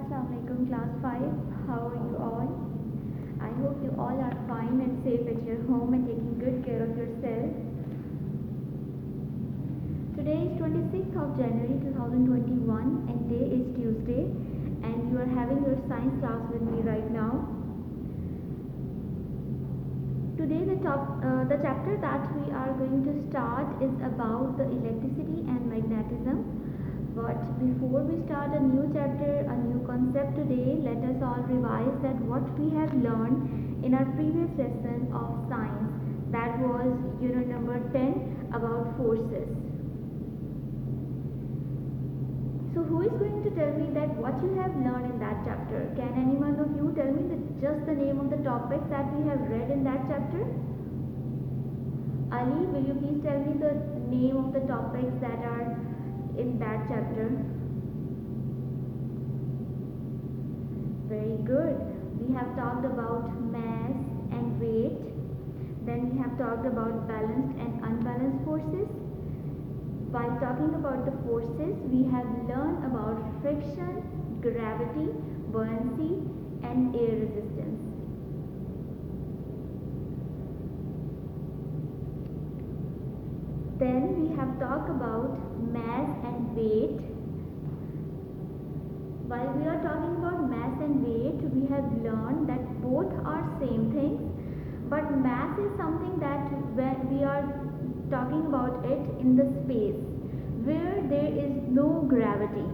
Assalamualaikum class 5. How are you all? I hope you all are fine and safe at your home and taking good care of yourself. Today is 26th of January 2021 and day is Tuesday and you are having your science class with me right now. Today the chapter that we are going to start is about the electricity and magnetism. But before we start a new chapter, a new concept today, let us all revise that what we have learned in our previous lesson of science, that was unit number 10 about forces. So who is going to tell me that what you have learned in that chapter? Can any one of you tell me just the name of the topics that we have read in that chapter? Ali, will you please tell me the name of the topics that are in that chapter? Very good. We have talked about mass and weight. Then we have talked about balanced and unbalanced forces. While talking about the forces, we have learned about friction, gravity, buoyancy, and air resistance. Then we have talked about mass and weight. While we are talking about mass and weight, we have learned that both are same things, but mass is something that when we are talking about it in the space where there is no gravity,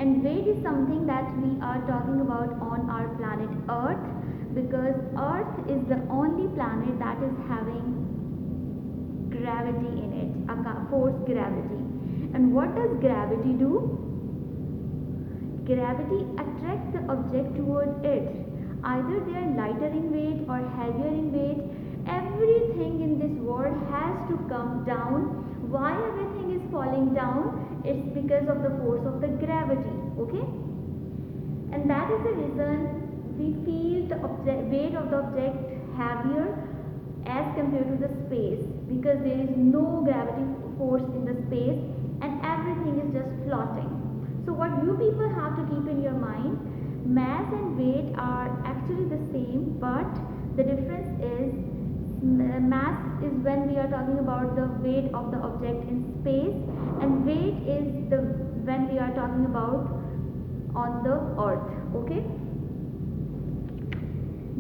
and weight is something that we are talking about on our planet Earth, because Earth is the only planet that is having gravity in it, a force gravity. And what does gravity do? Gravity attracts the object toward it. Either they are lighter in weight or heavier in weight. Everything in this world has to come down. Why everything is falling down? It's because of the force of the gravity. Okay? And that is the reason we feel the weight of the object heavier as compared to the space, because there is no gravity force in the space and everything is just floating. So what you people have to keep in your mind, mass and weight are actually the same, but the difference is mass is when we are talking about the weight of the object in space, and weight is when we are talking about on the earth. Okay,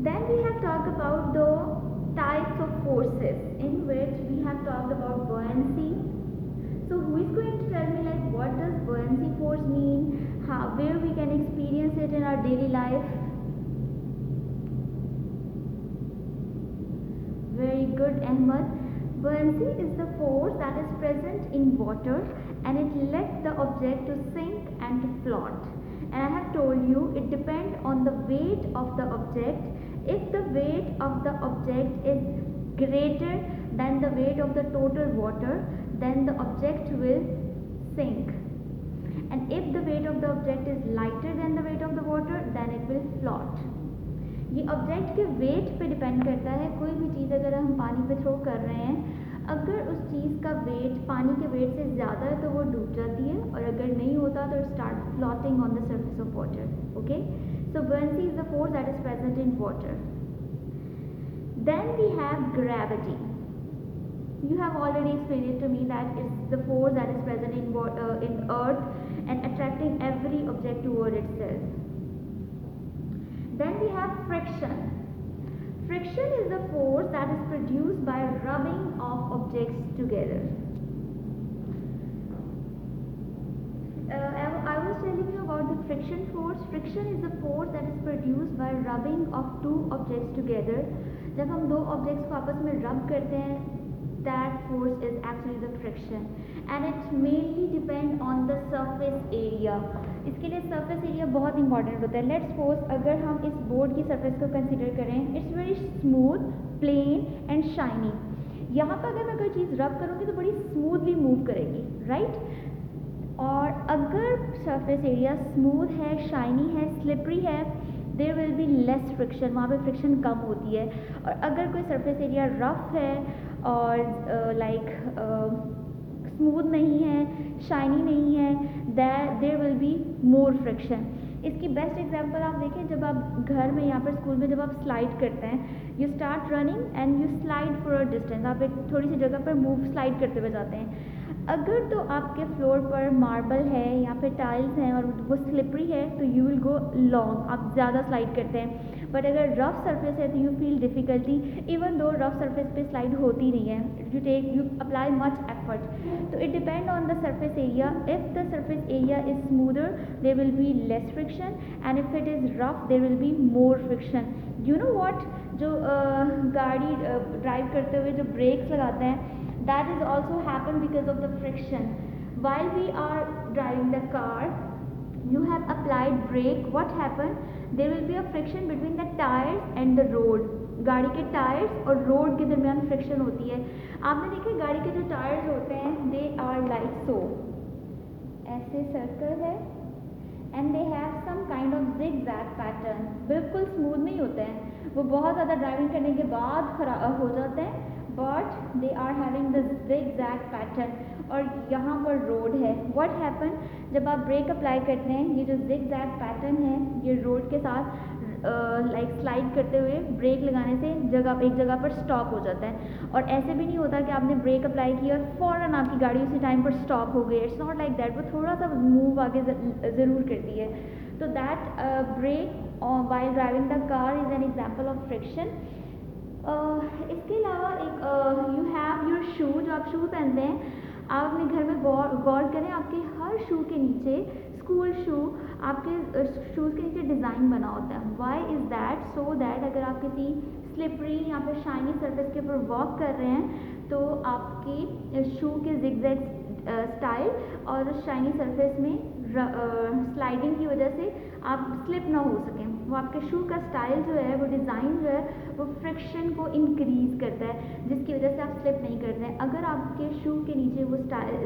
then we have talked about the types of forces, in which we have talked about buoyancy. So who is going to tell me like what does buoyancy force mean, where we can experience it in our daily life? Very good, Ahmad. Buoyancy is the force that is present in water and it lets the object to sink and to float. And I have told you it depends on the weight of the object. If the weight of the object is greater than the weight of the total water, then the object will sink. And if the weight of the object is lighter than the weight of the water, then it will float. ये object के wait पे depend करता है. कोई भी चीज़ अगर हम पानी पे थ्रो कर रहे हैं, अगर उस चीज़ का वेट पानी के वेट से ज़्यादा है तो वो डूब जाती है, और अगर नहीं होता तो it start floating on the surface of water. Okay, so buoyancy is the force that is present in water. Then we have gravity. You have already explained it to me that it's the force that is present in water, in earth, and attracting every object toward itself. Then we have friction. Friction is the force that is produced by rubbing of objects together. I was telling you about the friction force. Friction is the force that is produced by rubbing of two objects together. जब हम दो objects को आपस में rub करते हैं, that force is actually the friction, and it mainly depend on the surface area. इसके लिए surface area बहुत important होता है. Let's suppose अगर हम इस board की surface को consider करें, it's very smooth, plain and shiny. यहाँ पर अगर मैं कोई चीज़ rub करूँगी तो बड़ी smoothly move करेगी, right? और अगर surface area smooth है, shiny है, slippery है, there will be less friction. वहाँ पे friction कम होती है. और अगर कोई surface area rough है और smooth नहीं है, shiny नहीं है, there will be more friction. इसकी बेस्ट एग्जांपल आप देखें, जब आप घर में या फिर स्कूल में जब आप स्लाइड करते हैं, you start running and you slide for a distance, आप एक थोड़ी सी जगह पर मूव स्लाइड करते हुए जाते हैं। अगर तो आपके फ्लोर पर मार्बल है या फिर टाइल्स हैं और वो स्लिपरी है तो यू विल गो लॉन्ग, आप ज़्यादा स्लाइड करते हैं। बट अगर रफ सरफेस है तो you feel difficulty, even though rough surface पे स्लाइड होती नहीं है, यू अप्लाई मच एफर्ट। तो it depend on the surface area. If the surface area is smoother there will be less friction, and if it is rough there will be more friction. You know what, जो गाड़ी drive करते हुए जो breaks लगाते हैं, that is also happen because of the friction. While we are driving the car, you have applied brake, what happened, there will be a friction between the tires and the road. गाड़ी के tyres और road के दरमियान friction होती है। आपने देखा गाड़ी के जो टायर्स होते हैं, दे आर लाइक सो, ऐसे सर्कल है, and they have some kind of zigzag pattern, बिल्कुल स्मूथ नहीं होते हैं, वो बहुत ज़्यादा ड्राइविंग करने के बाद खराब हो जाते हैं, but they are having the zigzag pattern. और यहाँ पर रोड है, व्हाट हैपन, जब आप ब्रेक अप्लाई करते हैं, ये जो zigzag पैटर्न है ये रोड के साथ लाइक स्लाइड करते हुए ब्रेक लगाने से एक जगह पर स्टॉप हो जाता है। और ऐसे भी नहीं होता कि आपने ब्रेक अप्लाई किया और फ़ौरन आपकी गाड़ी उसी टाइम पर स्टॉप हो गई, इट्स नॉट लाइक दैट, वो थोड़ा सा मूव आगे ज़रूर करती है। तो that brake while driving the car is an example of friction. इसके अलावा एक यू हैव योर शू, जो आप शू पहनते हैं, आप अपने घर में गौर करें, आपके हर शू के नीचे, स्कूल शू, आपके शूज़ के नीचे डिज़ाइन बना होता है। Why is that, so that अगर आप किसी स्लिपरी या फिर शाइनी सरफेस के ऊपर वॉक कर रहे हैं तो आपकी शू के zigzag स्टाइल और शाइनी सरफेस में स्लाइडिंग की वजह से आप स्लिप ना हो सकें, वो आपके शू का स्टाइल जो है, वो डिज़ाइन जो है, वो फ्रिक्शन को इंक्रीज़ करता है, जिसकी वजह से आप स्लिप नहीं करते हैं। अगर आपके शू के नीचे वो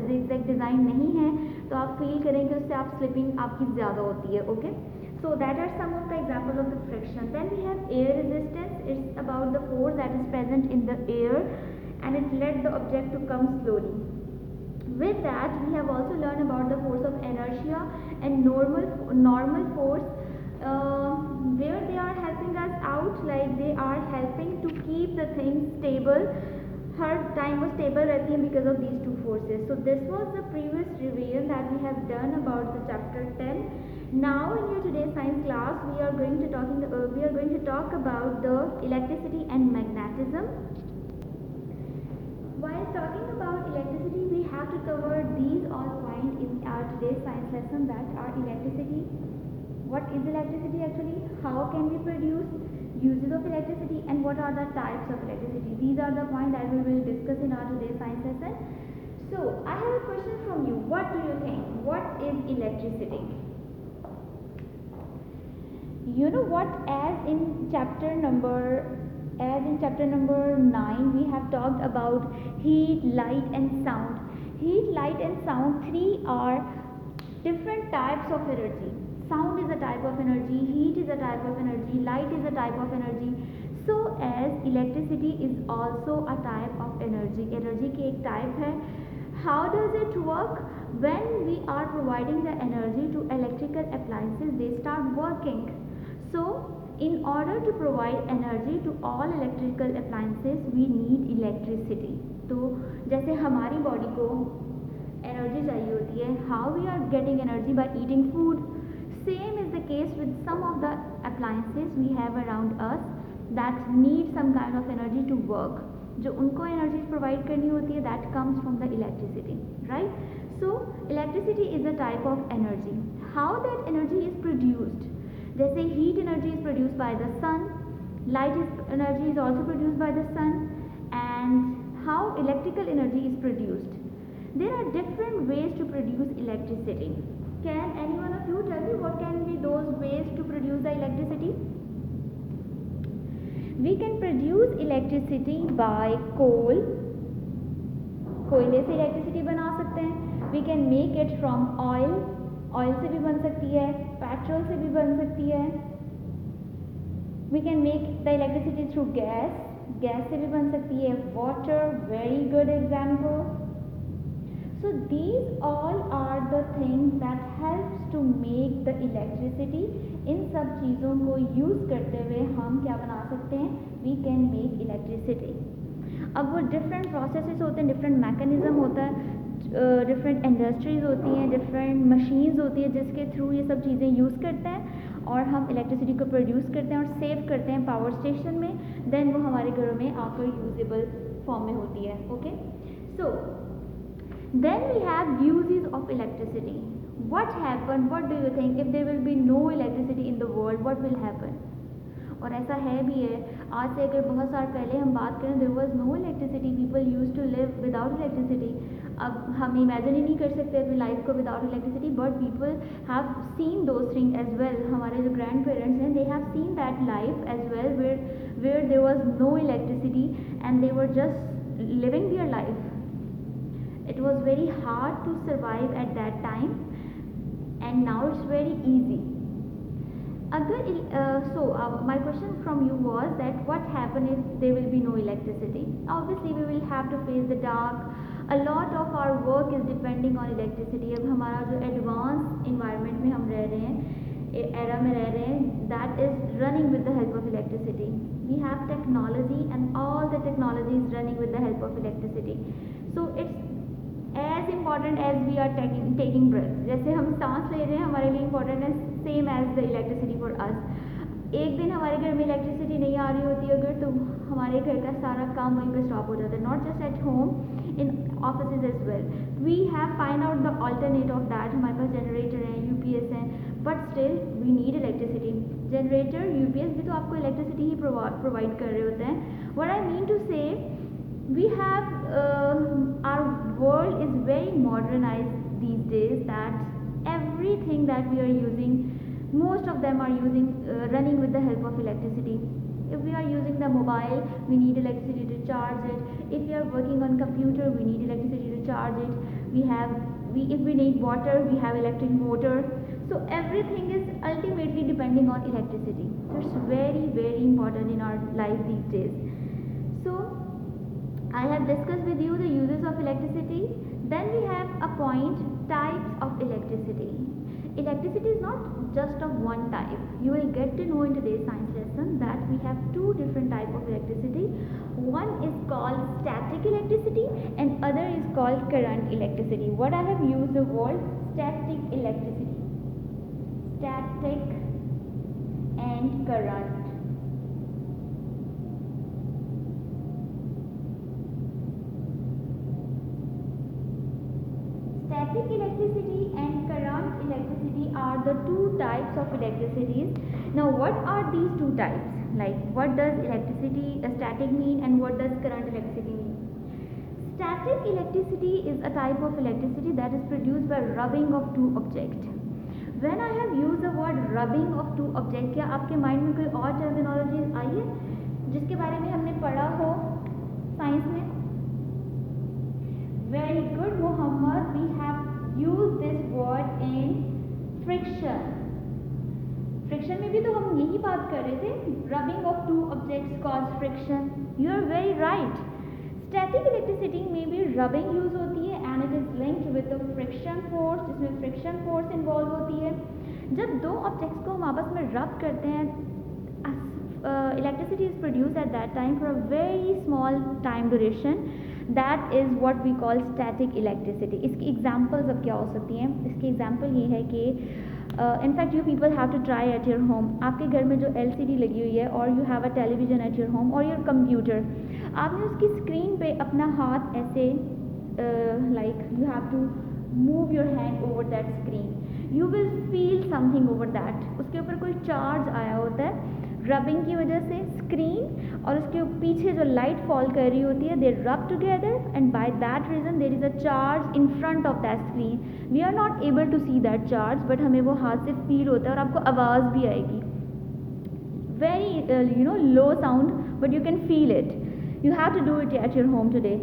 zigzag डिज़ाइन नहीं है तो आप फील करेंगे उससे आप स्लिपिंग आपकी ज़्यादा होती है। Okay, so that are some of the examples of the friction. Then we have air resistance. It's about the force that is present in the air and it led the object to come slowly. With that, we have also learned about the force of inertia and normal force, where they are helping us out, like they are helping to keep the thing stable. Her time वो stable रहती है because of these two forces. So this was the previous revision that we have done about the chapter 10. Now in your today's science class, we are going to talk about the electricity and magnetism. While talking about electricity, we have to cover these all points in our today's science lesson, that are electricity. What is electricity actually? How can we produce? Uses of electricity, and what are the types of electricity. These are the points that we will discuss in our today's science lesson. So I have a question from you. What do you think? What is electricity? You know what, as in chapter number 9 we have talked about heat, light and sound. Heat, light and sound, three are different types of energy. Sound is a type of energy, heat is a type of energy, light is a type of energy. So as electricity is also a type of energy. Energy की एक type है. How does it work? When we are providing the energy to electrical appliances, they start working. So in order to provide energy to all electrical appliances, we need electricity. तो जैसे हमारी body को energy चाहिए होती है, how we are getting energy by eating food. Same is the case with some of the appliances we have around us that need some kind of energy to work. जो उनको energy provide करनी होती है, that comes from the electricity, right? So electricity is a type of energy. How that energy is produced? जैसे heat energy is produced by the sun, light energy is also produced by the sun, and how electrical energy is produced? There are different ways to produce electricity. Can any one of you tell me what can be those ways to produce the electricity? We can produce electricity by coal. कोयले से electricity बना सकते हैं. We can make it from oil. Oil से भी बन सकती है, पेट्रोल से भी बन सकती है. We can make the electricity through gas. Gas से भी बन सकती है. Water, very good example. So these all are the things that helps to make make the electricity, इन सब चीज़ों को यूज़ करते हुए हम क्या बना सकते हैं, वी कैन मेक इलेक्ट्रिसिटी। अब वो डिफरेंट प्रोसेसेस होते हैं, डिफरेंट मैकेनिज़्म होता है, डिफरेंट इंडस्ट्रीज़ होती हैं, डिफरेंट मशीन्स होती हैं जिसके थ्रू ये सब चीज़ें यूज़ करते हैं और हम इलेक्ट्रिसिटी को प्रोड्यूस करते हैं और सेव करते हैं पावर स्टेशन में, देन वो हमारे घरों में आकर यूजेबल फॉर्म में होती है। Okay, so then we have uses of electricity. What happen, what do you think if there will be no electricity in the world, what will happen? और ऐसा है भी है, आज से अगर बहुत साल पहले हम बात करें, there was no electricity, people used to live without electricity. अब हम इमेजिन ही नहीं कर सकते अपनी लाइफ को without electricity, but people have seen those thing as well. हमारे जो ग्रैंड पेरेंट्स हैं, they have seen that life as well where there was no electricity and they were just living their life. It was very hard to survive at that time and now it's very easy. My question from you was that what happen if there will be no electricity? Obviously we will have to face the dark. A lot of our work is depending on electricity. अब हमारा जो advanced environment में हम रह रहे हैं, era में रह रहे हैं, that is running with the help of electricity. We have technology and all the technology is running with the help of electricity. So it's as important as we are taking breath. जैसे हम सांस ले रहे हैं, हमारे लिए important है, same as the electricity for us. एक दिन हमारे घर में इलेक्ट्रिसिटी नहीं आ रही होती अगर, तो हमारे घर का सारा काम वहीं पे स्टॉप हो जाता है, not just at home, in offices as well. We have find out the alternate of that. हमारे पास जनरेटर हैं, यूपीएस हैं, but still we need electricity. Generator, UPS भी तो आपको इलेक्ट्रिसिटी ही प्रोवाइड कर रहे होते हैं। व्हाट आई मीन टू से, we have our world is very modernized these days, that everything that we are using, most of them are using running with the help of electricity. If we are using the mobile, we need electricity to charge it. If we are working on computer, we need electricity to charge it. If we need water, we have electric motor. So everything is ultimately depending on electricity. So it's very, very important in our life these days. So I have discussed with you the uses of electricity. Then we have a point, types of electricity. Electricity is not just of one type. You will get to know in today's science lesson that we have two different types of electricity. One is called static electricity and other is called current electricity. What I have used the word static electricity. Static and current. Static electricity and current electricity are the two types of electricities. Now what are these two types? Like what does static mean and what does current electricity mean? Static electricity is a type of electricity that is produced by rubbing of two objects. When I have used the word rubbing of two objects, क्या आपके mind में कोई और terminology आई है जिसके बारे में हमने पढ़ा हो साइंस में? Very good, Muhammad. We have used this word in friction. Friction में भी तो हम यही बात कर रहे थे. Rubbing of two objects cause friction. You are very right. Static electricity में भी rubbing use होती है and it is linked with the friction force, जिसमें friction force involve होती है. जब दो objects को हम आपस में rub करते हैं, electricity is produced at that time for a very small time duration. That is what we call static electricity. इसकी examples अब क्या हो सकती हैं? इसकी example ये है कि in fact you people have to try at your home. आपके घर में जो LCD लगी हुई है और you have a television at your home or your computer, आपने उसकी screen पे अपना हाथ ऐसे like you have to move your hand over that screen. You will feel something over that. उसके ऊपर कोई charge आया होता है रबिंग की वजह से, स्क्रीन और उसके पीछे जो लाइट फॉल कर रही होती है, they rub together and by that reason there is a charge in front of that screen. We are not able to see that charge, but हमें वो हाथ से फील होता है और आपको आवाज़ भी आएगी. Very low sound, but you can feel it. You have to do it at your home today.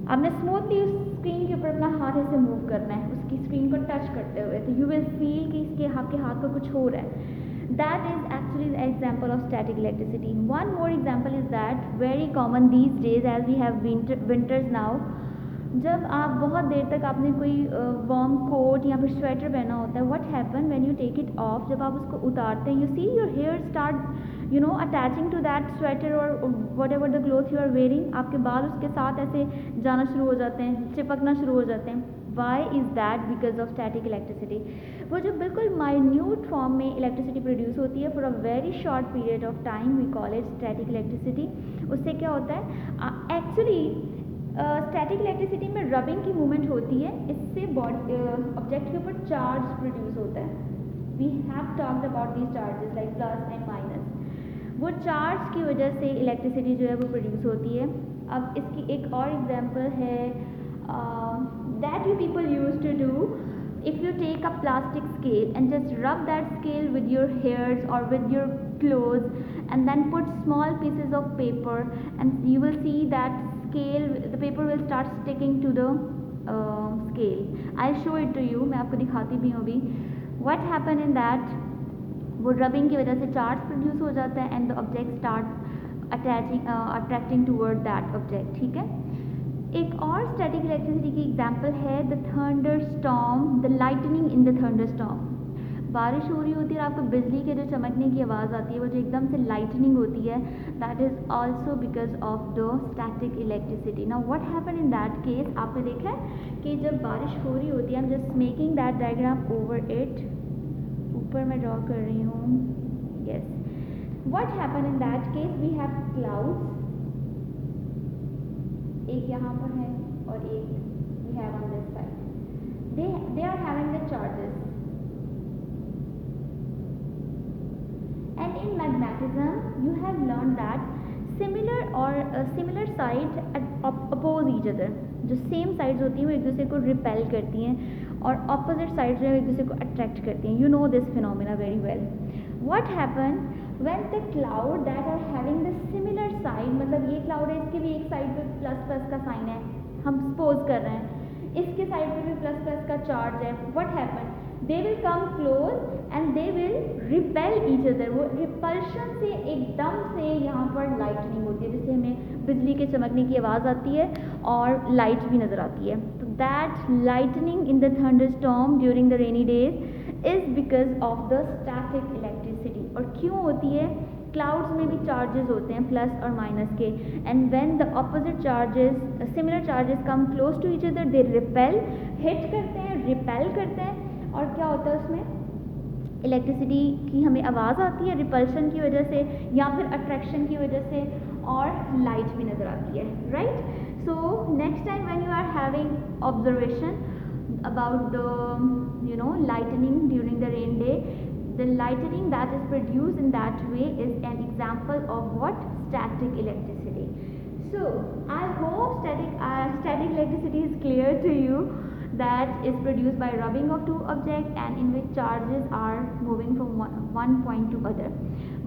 आपने स्मूथली उस स्क्रीन के ऊपर अपना हाथ ऐसे मूव करना है, उसकी स्क्रीन को टच करते हुए, तो यू विल फील कि इसके आपके हाथ को कुछ हो रहा है. That is actually the example of static electricity. One more example is that very common these days as we have winters now. जब आप बहुत देर तक आपने कोई वार्म कोट या फिर स्वेटर पहना होता है, what happen when you take it off, जब आप उसको उतारते हैं, you see your hair start attaching to that sweater और whatever the cloth you are wearing, आपके बाल उसके साथ ऐसे जाना शुरू हो जाते हैं, चिपकना शुरू हो जाते हैं. Why is that? Because of static electricity. वो जो बिल्कुल माइन्यूट फॉर्म में इलेक्ट्रिसिटी प्रोड्यूस होती है for a very short period of time, we call it static electricity. उससे क्या होता है, एक्चुअली स्टैटिक इलेक्ट्रिसिटी में रबिंग की मूवमेंट होती है, इससे ऑब्जेक्ट के ऊपर चार्ज प्रोड्यूस होता है. We have talked about these charges like plus and minus. वो चार्ज की वजह से इलेक्ट्रिसिटी जो है वो प्रोड्यूस होती है. अब इसकी एक और एग्जांपल है that you people use to do. If you take a plastic scale and just rub that scale with your hairs or with your clothes and then put small pieces of paper, and you will see that scale, the paper will start sticking to the scale. I'll show it to you. मैं आपको दिखाती भी हूँ अभी. What happen in that? वो rubbing की वजह से charge produce हो जाता है and the object start attracting toward that object. ठीक है. एक और स्टैटिक इलेक्ट्रिसिटी की एग्जांपल है the thunder storm, the lightning in the thunder storm. बारिश हो रही होती है और आपको बिजली के जो चमकने की आवाज़ आती है, वो जो एकदम से लाइटनिंग होती है, that is also because of the static electricity. Now what happen in that case, आपने देखा है कि जब बारिश हो रही होती है, I am just making that diagram over it, ऊपर मैं ड्रॉ कर रही हूँ. Yes, what happen in that case, we have clouds, एक यहाँ पर है और एक we have on this side. They are having the charges. And in magnetism, you have learned that similar sides oppose each other. जो same sides होती हैं वो एक दूसरे को रिपेल करती हैं और ऑपोजिट साइड्स जो है एक दूसरे को अट्रैक्ट करती हैं. You know this phenomena very well. What happen when the cloud that are having the similar side, मतलब ये क्लाउड है, इसके भी एक साइड पे प्लस प्लस का साइन है, हम सपोज कर रहे हैं, इसके साइड पे भी प्लस प्लस का चार्ज है. What happen, they will come close and they will repel each other. वो रिपल्शन से एकदम से यहाँ पर लाइटनिंग होती है, जिससे हमें बिजली के चमकने की आवाज़ आती है और लाइट भी नज़र आती है. तो that lightning in the thunder storm during the rainy days is because of the static electricity. और क्यों होती है, क्लाउड्स में भी चार्जेस होते हैं प्लस और माइनस के, and when the opposite charges, similar charges come close to each other, they repel, hit करते हैं, रिपेल करते हैं, और क्या होता है उसमें इलेक्ट्रिसिटी की हमें आवाज़ आती है रिपल्शन की वजह से या फिर अट्रैक्शन की वजह से, और लाइट भी नज़र आती है. Right. So next time when you are having observation about the lightning during the rain day, the lightning that is produced in that way is an example of what? Static electricity. So I hope static electricity is clear to you, that is produced by rubbing of two objects and in which charges are moving from one point to other.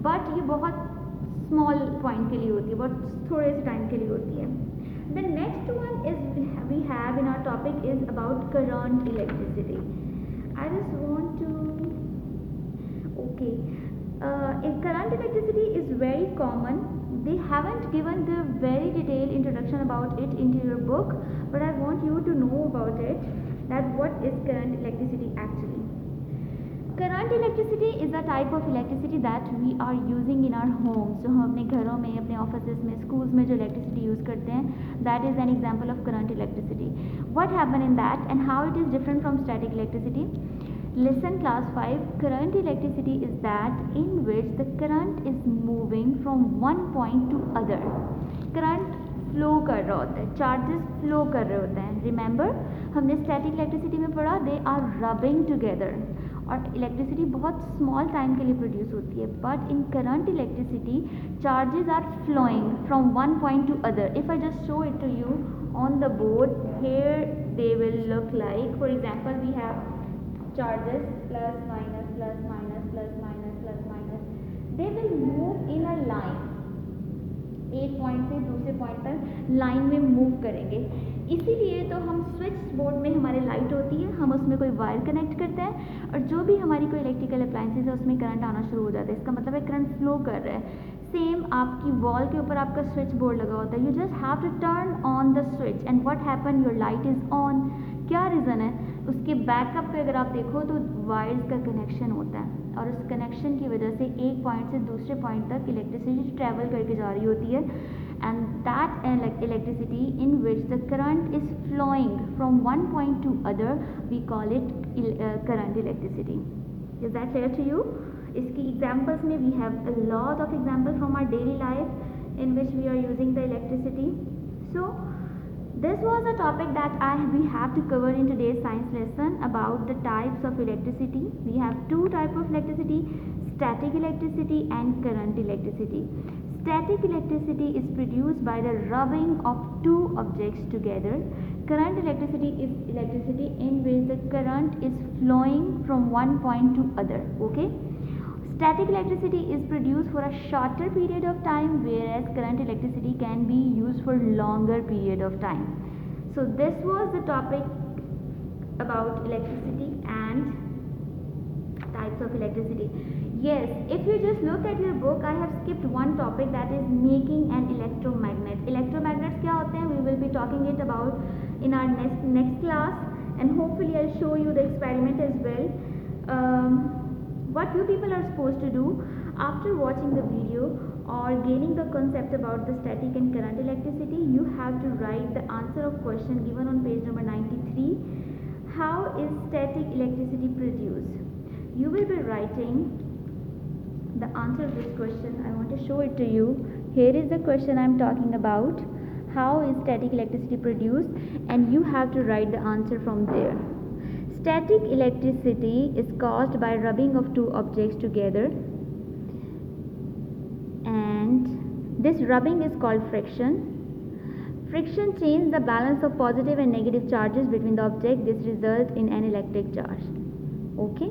But ये बहुत small point के लिए होती है, बहुत थोड़े से time के लिए होती है. The next one is we have in our topic is about current electricity. I just want to current electricity is very common. They haven't given the very detailed introduction about it into your book, but I want you to know about it, that what is current electricity actually. Current electricity is a type of electricity that we are using in our homes. जो हम अपने घरों में, अपने office में, schools में जो electricity use करते हैं, that is an example of current electricity. What happen in that and how it is different from static electricity. Listen class 5. Current electricity is that in which the current is moving from one point to other. Current flow कर रहा होता है, charges flow कर रहे होते हैं. Remember, हमने static electricity में पढ़ा, दे आर रबिंग टुगेदर, और इलेक्ट्रिसिटी बहुत स्मॉल टाइम के लिए प्रोड्यूस होती है. But in current electricity charges are flowing from one point to other. If I just show it to you on the board, here they will look like, for example we have charges plus minus plus minus plus minus plus minus. They will move in a line, एक point से दूसरे point तक line में move करेंगे. इसीलिए तो हम switch board में हमारी लाइट होती है, हम उसमें कोई वायर कनेक्ट करते हैं और जो भी हमारी कोई इलेक्ट्रिकल अप्लायंसेज है उसमें करंट आना शुरू हो जाता है. इसका मतलब है करंट फ्लो कर रहा है. सेम आपकी वॉल के ऊपर आपका स्विच बोर्ड लगा होता है, you just have to turn on the switch and what happen, your light is on. क्या रीज़न है? उसके बैकअप पे अगर आप देखो तो वायर्स का कनेक्शन होता है और उस कनेक्शन की वजह से एक पॉइंट से दूसरे पॉइंट तक इलेक्ट्रिसिटी ट्रैवल करके जा रही होती है, and that electricity in which the current is flowing from one point to other, we call it current electricity. Is that clear to you? इसकी एग्जाम्पल्स में we have a lot of example from our daily life in which we are using the electricity. So this was a topic that we have to cover in today's science lesson about the types of electricity. We have two types of electricity, static electricity and current electricity. Static electricity is produced by the rubbing of two objects together. Current electricity is electricity in which the current is flowing from one point to other. Okay. Static electricity is produced for a shorter period of time, whereas current electricity can be used for longer period of time. So this was the topic about electricity and types of electricity. Yes, if you just look at your book, I have skipped one topic, that is making an electromagnet. Electromagnets क्या होते हैं? We will be talking it about in our next class, and hopefully I'll show you the experiment as well. What you people are supposed to do after watching the video or gaining the concept about the static and current electricity, you have to write the answer of question given on page number 93. How is static electricity produced? You will be writing the answer of this question. I want to show it to you. Here is the question I am talking about. How is static electricity produced? And you have to write the answer from there. Static electricity is caused by rubbing of two objects together, and this rubbing is called friction. Friction changes the balance of positive and negative charges between the object. This results in an electric charge. Okay,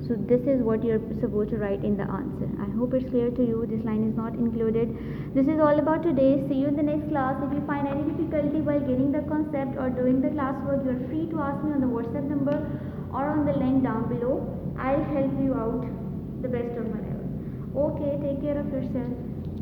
so this is what you're supposed to write in the answer. I hope it's clear to you. This line is not included. This is all about today. See you in the next class. If you find any difficulty while getting the concept or doing the classwork, you're free to ask me on the WhatsApp number or on the link down below. I'll help you out the best of my level. Okay, take care of yourself.